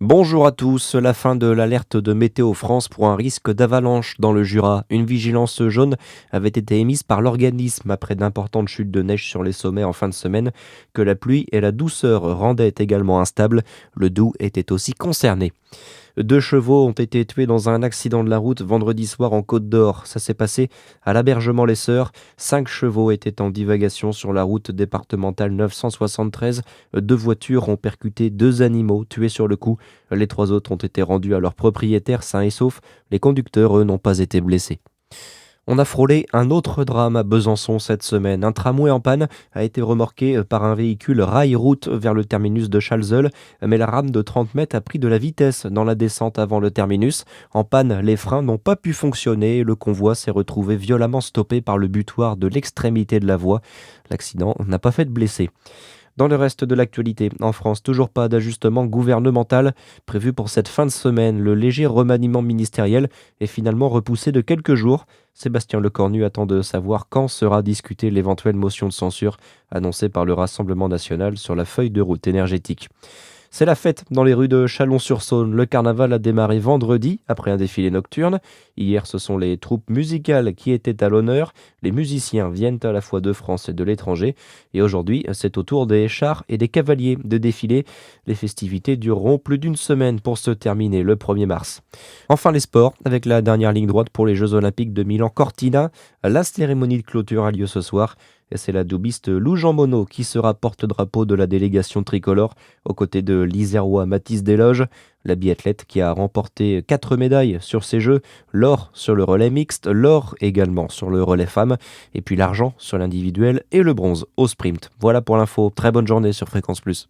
Bonjour à tous, la fin de l'alerte de Météo France pour un risque d'avalanche dans le Jura. Une vigilance jaune avait été émise par l'organisme après d'importantes chutes de neige sur les sommets en fin de semaine que la pluie et la douceur rendaient également instables. Le Doubs était aussi concerné. 2 chevaux ont été tués dans un accident de la route vendredi soir en Côte d'Or. Ça s'est passé à l'Abergement-les-Sœurs. 5 chevaux étaient en divagation sur la route départementale 973. 2 voitures ont percuté 2 animaux tués sur le coup. Les 3 autres ont été rendus à leurs propriétaires sains et saufs. Les conducteurs, eux, n'ont pas été blessés. On a frôlé un autre drame à Besançon cette semaine. Un tramway en panne a été remorqué par un véhicule rail-route vers le terminus de Chalzeul, mais la rame de 30 mètres a pris de la vitesse dans la descente avant le terminus. En panne, les freins n'ont pas pu fonctionner et le convoi s'est retrouvé violemment stoppé par le butoir de l'extrémité de la voie. L'accident n'a pas fait de blessés. Dans le reste de l'actualité, en France, toujours pas d'ajustement gouvernemental prévu pour cette fin de semaine. Le léger remaniement ministériel est finalement repoussé de quelques jours. Sébastien Lecornu attend de savoir quand sera discutée l'éventuelle motion de censure annoncée par le Rassemblement national sur la feuille de route énergétique. C'est la fête dans les rues de Chalon-sur-Saône. Le carnaval a démarré vendredi après un défilé nocturne. Hier, ce sont les troupes musicales qui étaient à l'honneur. Les musiciens viennent à la fois de France et de l'étranger. Et aujourd'hui, c'est au tour des chars et des cavaliers de défiler. Les festivités dureront plus d'une semaine pour se terminer le 1er mars. Enfin, les sports, avec la dernière ligne droite pour les Jeux Olympiques de Milan-Cortina. La cérémonie de clôture a lieu ce soir. Et c'est la doubiste Lou Jean Monod qui sera porte-drapeau de la délégation tricolore aux côtés de l'Isérois Mathis Desloges, la biathlète qui a remporté 4 médailles sur ces Jeux, l'or sur le relais mixte, l'or également sur le relais femmes, et puis l'argent sur l'individuel et le bronze au sprint. Voilà pour l'info, très bonne journée sur Fréquence Plus.